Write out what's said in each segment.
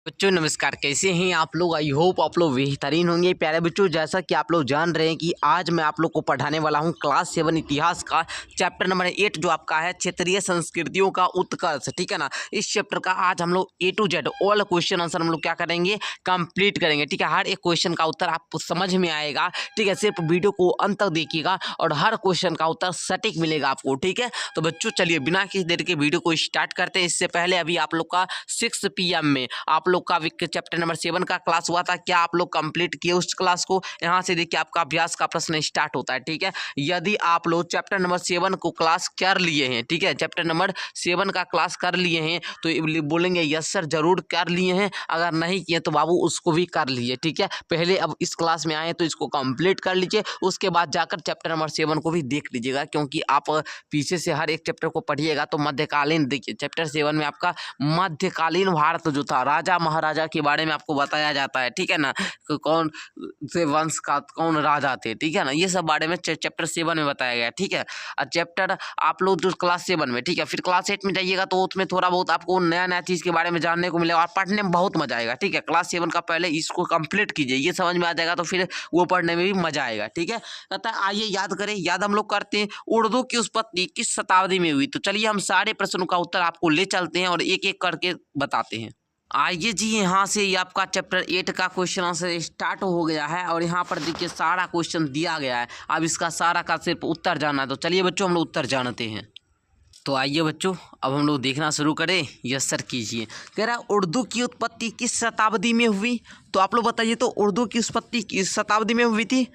बच्चों नमस्कार, कैसे हैं आप लोग। आई होप आप लोग बेहतरीन होंगे। प्यारे बच्चों, जैसा कि आप लोग जान रहे हैं कि आज मैं आप लोग को पढ़ाने वाला हूं क्लास 7 इतिहास का चैप्टर नंबर 8 जो आपका है क्षेत्रीय संस्कृतियों का उत्कर्ष। ठीक है ना। इस चैप्टर का आज हम लोग A to Z all question answer हम लोग क्या करेंगे, कंप्लीट करेंगे। ठीक है, हर एक क्वेश्चन का उत्तर आपको समझ में आएगा। ठीक है, सिर्फ वीडियो को अंत तक देखिएगा और हर क्वेश्चन का उत्तर सटीक मिलेगा आपको। ठीक है, तो बच्चों चलिए बिना किसी देर के वीडियो को स्टार्ट करते हैं। इससे पहले अभी आप लोग का 6 PM में आप लोग का चैप्टर नंबर 7 का क्लास हुआ था। क्या आप लोग कंप्लीट किए उस क्लास को? यहाँ से देखिए आपका अभ्यास का प्रश्न स्टार्ट होता है। ठीक है, यदि आप लोग चैप्टर नंबर 7 को क्लास कर लिए हैं, ठीक है, चैप्टर नंबर 7 का क्लास कर लिए हैं तो बोलेंगे यस सर जरूर कर लिए हैं। अगर नहीं किए तो बाबू उसको भी कर लीजिए। ठीक है, पहले अब इस क्लास में आए तो इसको कंप्लीट कर लीजिए, उसके बाद जाकर चैप्टर नंबर 7 को भी देख लीजिएगा, क्योंकि आप पीछे से हर एक चैप्टर को पढ़िएगा तो मध्यकालीन देखिए चैप्टर 7 में आपका मध्यकालीन भारत जो था, राजा महाराजा के बारे में आपको बताया जाता है। ठीक है ना, कौन से वंश का कौन राजा थे। ठीक है ना, ये सब बारे में चैप्टर 7 में बताया गया। ठीक है, और चैप्टर आप लोग जो क्लास 7 में, ठीक है, फिर क्लास 8 में जाइएगा तो उसमें थोड़ा बहुत आपको नया नया चीज़ के बारे में जानने को मिलेगा और पढ़ने में बहुत मजा आएगा। ठीक है, क्लास 7 का पहले इसको कंप्लीट कीजिए, ये समझ में आ जाएगा तो फिर वो पढ़ने में भी मजा आएगा। ठीक है, कहता है आइए याद करें। याद हम लोग करते हैं उर्दू की उत्पत्ति किस शताब्दी में हुई। तो चलिए हम सारे प्रश्नों का उत्तर आपको ले चलते हैं और एक एक करके बताते हैं। आइए जी, यहाँ से ये आपका चैप्टर 8 का क्वेश्चन आंसर स्टार्ट हो गया है और यहाँ पर देखिए सारा क्वेश्चन दिया गया है। अब इसका सारा का सिर्फ उत्तर जानना है। तो चलिए बच्चों हम लोग उत्तर जानते हैं। तो आइए बच्चों अब हम लोग देखना शुरू करें। यस सर कीजिए। कह रहा है उर्दू की उत्पत्ति किस शताब्दी में हुई। तो आप लोग बताइए, तो उर्दू की उत्पत्ति किस शताब्दी में हुई थी?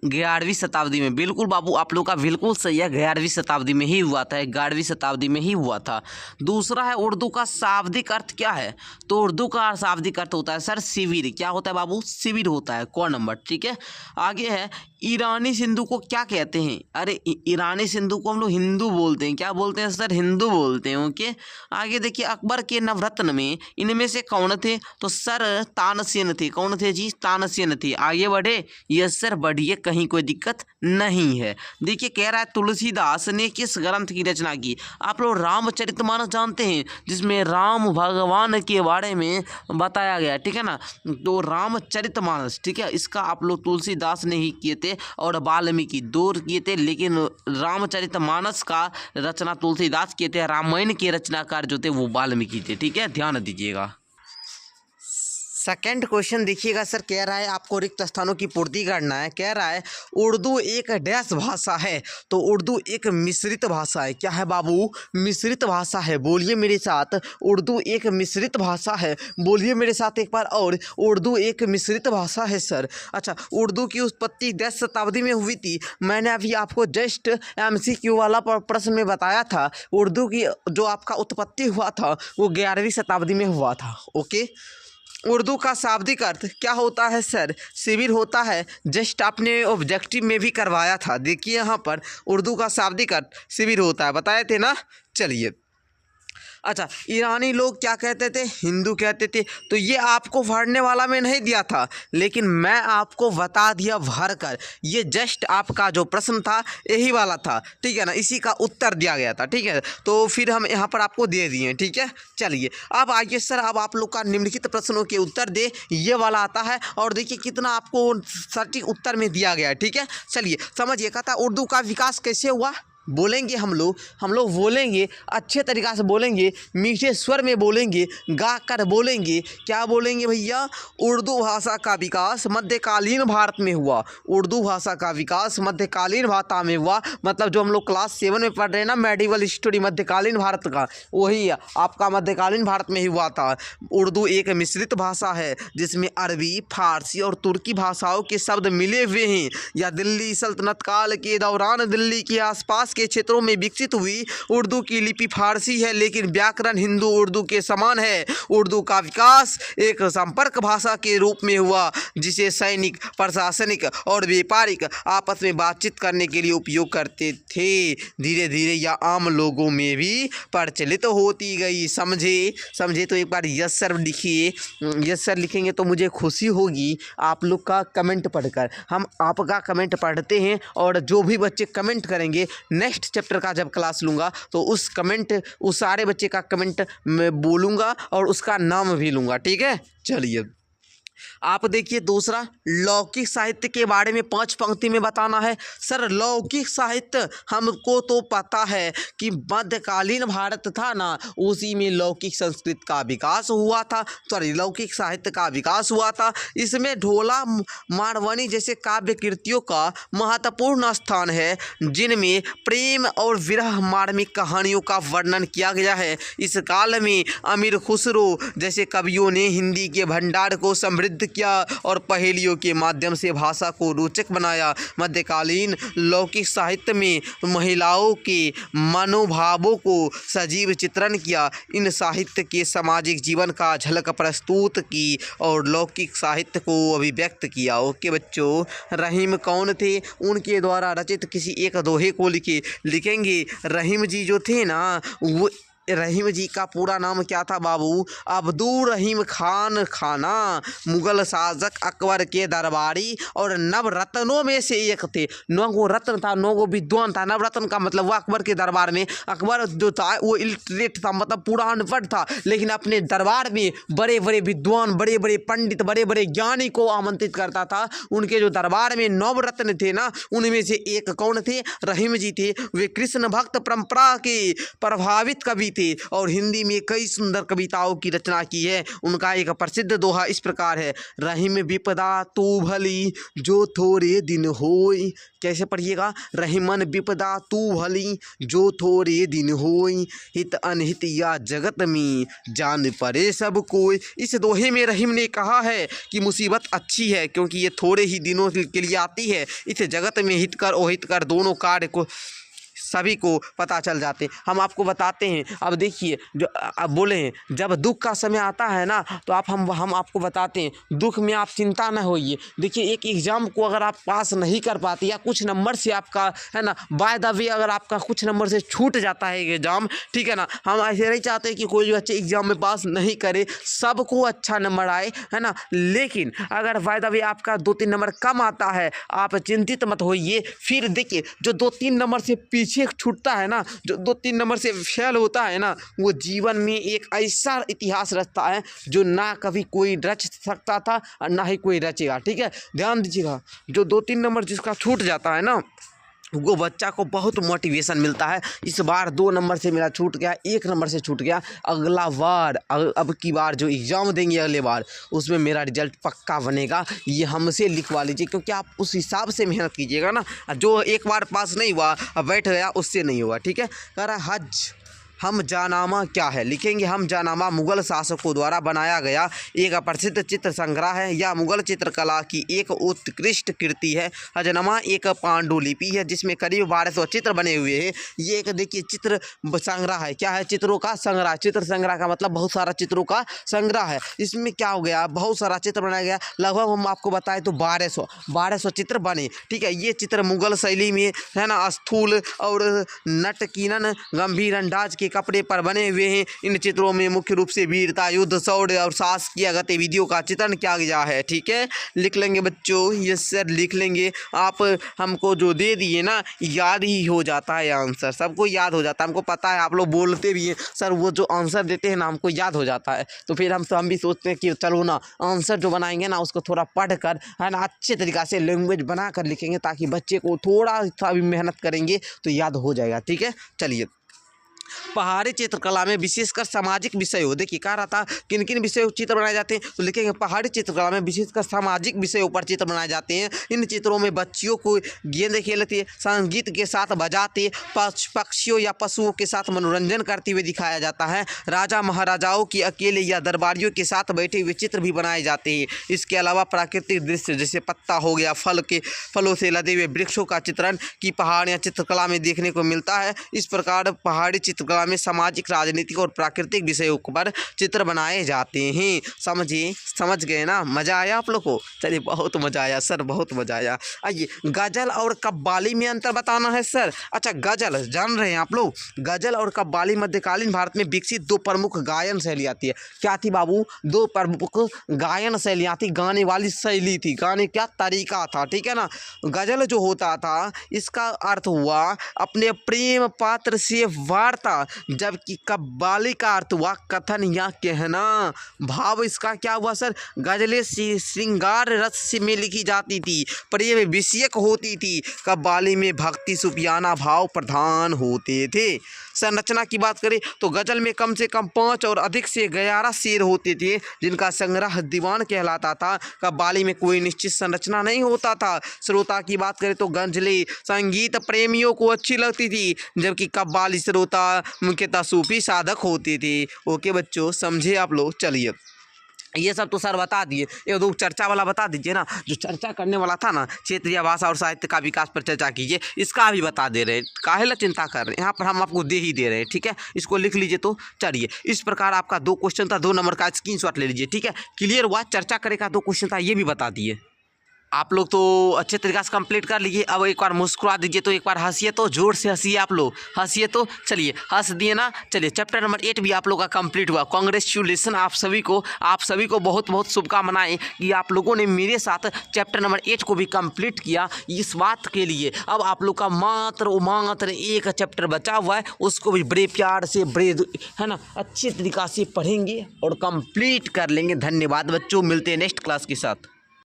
11वीं शताब्दी में। बिल्कुल बाबू, आप लोग का बिल्कुल सही है, 11वीं शताब्दी में ही हुआ था, 11वीं शताब्दी में ही हुआ था। दूसरा है उर्दू का शाब्दिक अर्थ क्या है। तो उर्दू का शाब्दिक अर्थ होता है सर शिविर। क्या होता है बाबू? शिविर होता है। कौन नंबर? ठीक है, आगे है ईरानी सिंधु को क्या कहते हैं। अरे ईरानी सिंधु को हम लोग हिंदू बोलते हैं। क्या बोलते हैं सर? हिंदू बोलते हैं। ओके, आगे देखिए अकबर के नवरत्न में इनमें से कौन थे। तो सर तानसेन थे। कौन थे जी? तानसेन थे। आगे बढ़े? यस सर बढ़िए, कहीं कोई दिक्कत नहीं है। देखिए कह रहा है तुलसीदास ने किस ग्रंथ की रचना की। आप लोग रामचरितमानस जानते हैं, जिसमें राम भगवान के बारे में बताया गया। ठीक है ना, तो रामचरितमानस, ठीक है, इसका आप लोग तुलसीदास ने ही किए थे और वाल्मीकि दो किए थे, लेकिन रामचरितमानस का रचना तुलसीदास किए थे। रामायण के रचनाकार जो थे वो वाल्मीकि थे। ठीक है, ध्यान दीजिएगा। सेकेंड क्वेश्चन देखिएगा सर, कह रहा है आपको रिक्त स्थानों की पूर्ति करना है। कह रहा है उर्दू एक डैश भाषा है। तो उर्दू एक मिश्रित भाषा है। क्या है बाबू? मिश्रित भाषा है। बोलिए मेरे साथ, उर्दू एक मिश्रित भाषा है। बोलिए मेरे साथ एक बार और, उर्दू एक मिश्रित भाषा है सर। अच्छा, उर्दू की उत्पत्ति 10 शताब्दी में हुई थी। मैंने अभी आपको जस्ट MCQ वाला प्रश्न में बताया था, उर्दू की जो आपका उत्पत्ति हुआ था वो 11वीं शताब्दी में हुआ था। ओके, उर्दू का शाब्दिक अर्थ क्या होता है सर? शिविर होता है। जस्ट आपने ऑब्जेक्टिव में भी करवाया था। देखिए यहाँ पर उर्दू का शाब्दिक अर्थ शिविर होता है, बताए थे ना। चलिए, अच्छा, ईरानी लोग क्या कहते थे? हिंदू कहते थे। तो ये आपको भरने वाला में नहीं दिया था, लेकिन मैं आपको बता दिया भर कर। ये जस्ट आपका जो प्रश्न था यही वाला था। ठीक है ना, इसी का उत्तर दिया गया था। ठीक है, तो फिर हम यहाँ पर आपको दे दिए। ठीक है, चलिए अब आइए सर, अब आप लोग का निम्नलिखित प्रश्नों के उत्तर दे, ये वाला आता है और देखिए कितना आपको सटीक उत्तर में दिया गया है। ठीक है, चलिए समझिए। कहता उर्दू का विकास कैसे हुआ। बोलेंगे हम लोग बोलेंगे, अच्छे तरीक़ा से बोलेंगे, मीठे स्वर में बोलेंगे, गा कर बोलेंगे। क्या बोलेंगे भैया? उर्दू भाषा का विकास मध्यकालीन भारत में हुआ। उर्दू भाषा का विकास मध्यकालीन भारत में हुआ। मतलब जो हम लोग क्लास 7 में पढ़ रहे हैं ना, मेडिवल हिस्ट्री मध्यकालीन भारत का, वही आपका मध्यकालीन भारत में ही हुआ था। उर्दू एक मिश्रित भाषा है जिसमें अरबी, फारसी और तुर्की भाषाओं के शब्द मिले हुए हैं। यह दिल्ली सल्तनत काल के दौरान दिल्ली के आसपास के क्षेत्रों में विकसित हुई। उर्दू की लिपि फारसी है, लेकिन व्याकरण हिंदू उर्दू के समान है। उर्दू का विकास एक संपर्क भाषा के रूप में हुआ, जिसे सैनिक, प्रशासनिक और व्यापारिक आपस में बातचीत करने के लिए उपयोग करते थे। धीरे धीरे यह आम लोगों में भी प्रचलित होती गई। समझे तो एक बार यस सर लिखिए। यस सर लिखेंगे तो मुझे खुशी होगी आप लोग का कमेंट पढ़कर। हम आपका कमेंट पढ़ते हैं और जो भी बच्चे कमेंट करेंगे नेक्स्ट चैप्टर का जब क्लास लूँगा तो उस सारे बच्चे का कमेंट मैं बोलूँगा और उसका नाम भी लूँगा, ठीक है। चलिए आप देखिए दूसरा, लौकिक साहित्य के बारे में 5 पंक्ति में बताना है। सर लौकिक साहित्य हमको तो पता है कि मध्यकालीन भारत था ना, उसी में लौकिक संस्कृत का विकास हुआ था, सॉरी लौकिक साहित्य का विकास हुआ था। इसमें ढोला मारवानी जैसे काव्य कृतियों का महत्वपूर्ण स्थान है, जिनमें प्रेम और विरह मार्मिक कहानियों का वर्णन किया गया है। इस काल में अमीर खुसरो जैसे कवियों ने हिंदी के भंडार को समृद्ध किया और पहेलियों के माध्यम से भाषा को रोचक बनाया। मध्यकालीन लौकिक साहित्य में महिलाओं के मनोभावों को सजीव चित्रण किया, इन साहित्य के सामाजिक जीवन का झलक प्रस्तुत की और लौकिक साहित्य को अभिव्यक्त किया। ओके बच्चों, रहीम कौन थे? उनके द्वारा रचित किसी एक दोहे को लिखेंगे। रहीम जी जो थे ना, वो रहीम जी का पूरा नाम क्या था बाबू? अब्दुल रहीम खान खाना, मुगल शासक अकबर के दरबारी और नवरत्नों में से एक थे। 9 गो रत्न था, 9 गो विद्वान था। नवरत्न का मतलब वो अकबर के दरबार में, अकबर जो था वो इलिटरेट था, मतलब पूरा अनपढ़ था, लेकिन अपने दरबार में बड़े बड़े विद्वान, बड़े बड़े पंडित, बड़े बड़े ज्ञानी को आमंत्रित करता था। उनके जो दरबार में नवरत्न थे ना, उनमें से एक कौन थे? रहीम जी थे। वे कृष्ण भक्त परंपरा के प्रभावित कवि थे और हिंदी में कई सुंदर कविताओं की रचना की है। उनका एक प्रसिद्ध दोहा इस प्रकार है, रहीम विपदा तू भली जो थोड़े दिन होई। कैसे पढ़िएगा? रहीमन विपदा तू भली जो थोड़े दिन होई, हित अनहित या जगत में जान पड़े सब कोई। इस दोहे में रहीम ने कहा है कि मुसीबत अच्छी है क्योंकि ये थोड़े ही दिनों के लिए आती है। इस जगत में हितकर और हितकर दोनों कार्य को सभी को पता चल जाते। हम आपको बताते हैं। अब देखिए, जो अब बोले हैं जब दुख का समय आता है ना, तो हम आपको बताते हैं, दुख में आप चिंता न होइए। देखिए एक एग्ज़ाम को अगर आप पास नहीं कर पाते या कुछ नंबर से आपका है ना, बाय द वे अगर आपका कुछ नंबर से छूट जाता है एग्ज़ाम, ठीक है ना, हम ऐसे नहीं चाहते कि कोई बच्चे एग्ज़ाम में पास नहीं करे, सबको अच्छा नंबर आए, है ना। लेकिन अगर बाय द वे आपका 2-3 नंबर कम आता है, आप चिंतित मत होइए। फिर देखिए जो 2-3 नंबर से पीछे छूटता है ना, जो 2-3 नंबर से फेल होता है ना, वो जीवन में एक ऐसा इतिहास रचता है जो ना कभी कोई रच सकता था और ना ही कोई रचेगा, ठीक है। ध्यान दीजिएगा, जो 2-3 नंबर जिसका छूट जाता है ना, वो बच्चा को बहुत मोटिवेशन मिलता है। इस बार 2 नंबर से मेरा छूट गया, 1 नंबर से छूट गया, अगला बार अब की बार जो एग्ज़ाम देंगे अगले बार, उसमें मेरा रिजल्ट पक्का बनेगा, ये हमसे लिखवा लीजिए। क्योंकि आप उस हिसाब से मेहनत कीजिएगा ना, जो एक बार पास नहीं हुआ अब बैठ गया, उससे नहीं हुआ, ठीक है। कह रहा हज हम जानामा क्या है? लिखेंगे हम जानामा मुगल शासकों द्वारा बनाया गया एक प्रसिद्ध चित्र संग्रह है। यह मुगल चित्रकला की एक उत्कृष्ट कृति है। हजनामा एक पांडुलिपि है जिसमें करीब 1200 चित्र बने हुए हैं। ये एक देखिए चित्र संग्रह है। क्या है? चित्रों का संग्रह। चित्र संग्रह का मतलब बहुत सारा चित्रों का संग्रह है। इसमें क्या हो गया, बहुत सारा चित्र बनाया गया। लगभग हम आपको बताएं तो 1200 चित्र बने, ठीक है। ये चित्र मुगल शैली में है ना, स्थूल और नटकीनन गंभीर अंदाज के कपड़े पर बने हुए हैं। इन चित्रों में मुख्य रूप से वीरता, युद्ध, शौर्य और शासकीय गतिविधियों का चित्रण किया गया है, ठीक है। लिख लेंगे बच्चों, ये सर लिख लेंगे। आप हमको जो दे दिए ना, याद ही हो जाता है आंसर, सबको याद हो जाता है। हमको पता है, आप लोग बोलते भी हैं सर, वो जो आंसर देते हैं ना हमको याद हो जाता है। तो फिर हम भी सोचते हैं कि चलो ना आंसर जो बनाएंगे ना उसको थोड़ा पढ़ कर है ना अच्छे तरीक़ा से लैंग्वेज बना कर लिखेंगे, ताकि बच्चे को थोड़ा सा भी मेहनत करेंगे तो याद हो जाएगा, ठीक है। चलिए, पहाड़ी चित्रकला में विशेषकर सामाजिक विषय हो। देखिए कह रहा था किन किन विषयों चित्र बनाए जाते हैं, तो लिखेंगे पहाड़ी चित्रकला में विशेषकर सामाजिक विषयों पर चित्र बनाए जाते हैं। इन चित्रों में बच्चियों को गेंद खेलते, संगीत के साथ बजाते, पक्षियों या पशुओं के साथ मनोरंजन करते हुए दिखाया जाता है। राजा महाराजाओं की अकेले या दरबारियों के साथ बैठे हुए चित्र भी बनाए जाते हैं। इसके अलावा प्राकृतिक दृश्य जैसे पत्ता हो गया, फलों से लदे हुए वृक्षों का चित्रण की पहाड़ियाँ चित्रकला में देखने को मिलता है। इस प्रकार पहाड़ी चित्रकला में सामाजिक, राजनीतिक और प्राकृतिक विषयों पर चित्र बनाए जाते हैं। समझ गए ना? मज़ा आया आप लोग को? चलिए, बहुत मज़ा आया सर, बहुत मज़ा आया। आइए, गज़ल और कव्वाली में अंतर बताना है सर। अच्छा, गज़ल जान रहे हैं आप लोग? गज़ल और कव्वाली मध्यकालीन भारत में विकसित दो प्रमुख गायन शैलियाँ थी। क्या थी बाबू? दो प्रमुख गायन शैलियाँ थी, गाने वाली शैली थी, गाने का तरीका था, ठीक है ना। गज़ल जो होता था इसका अर्थ हुआ अपने प्रेम पात्र से वार्ता, जबकि कव्वाली का अर्थ हुआ कथन या कहना। भाव इसका क्या हुआ सर? गज़लें श्रृंगार रस में लिखी जाती थी, प्रेम विषयक होती थी। कव्वाली में भक्ति सुफियाना भाव प्रधान होते थे। संरचना की बात करें तो गज़ल में कम से कम 5 और अधिक से 11 शेर होते थे, जिनका संग्रह दीवान कहलाता था। कव्वाली में कोई निश्चित संरचना नहीं होता था। श्रोता की बात करें तो गज़लें संगीत प्रेमियों को अच्छी लगती थी, जबकि कव्वाली श्रोता मुख्यतः सूफी साधक होते थे। ओके बच्चों, समझे आप लोग? चलिए, ये सब तो सर बता दिए, ये दो चर्चा वाला बता दीजिए ना, जो चर्चा करने वाला था ना, क्षेत्रीय भाषा और साहित्य का विकास पर चर्चा कीजिए, इसका भी बता दे रहे हैं। काहे चिंता कर रहे हैं, यहाँ पर हम आपको दे ही दे रहे हैं, ठीक है। इसको लिख लीजिए। तो चलिए, इस प्रकार आपका 2 क्वेश्चन था, 2 नंबर का स्क्रीनशॉट ले लीजिए, ठीक है। क्लियर हुआ? चर्चा करेगा 2 क्वेश्चन था, ये भी बता दिए। आप लोग तो अच्छे तरीक़ा से कंप्लीट कर लीजिए। अब एक बार मुस्कुरा दीजिए, तो एक बार हंसिए, तो ज़ोर से हंसिए आप लोग, हंसिए तो। चलिए, हंस दिए ना? चलिए, चैप्टर नंबर 8 भी आप लोग का कंप्लीट हुआ। कांग्रेचुलेसन आप सभी को बहुत बहुत शुभकामनाएं कि आप लोगों ने मेरे साथ चैप्टर नंबर 8 को भी कंप्लीट किया। इस बात के लिए अब आप लोग का मात्र एक चैप्टर बचा हुआ है, उसको भी बड़े प्यार से, बड़े है ना, अच्छे तरीक़ा से पढ़ेंगे और कंप्लीट कर लेंगे। धन्यवाद बच्चों, मिलते हैं नेक्स्ट क्लास के साथ।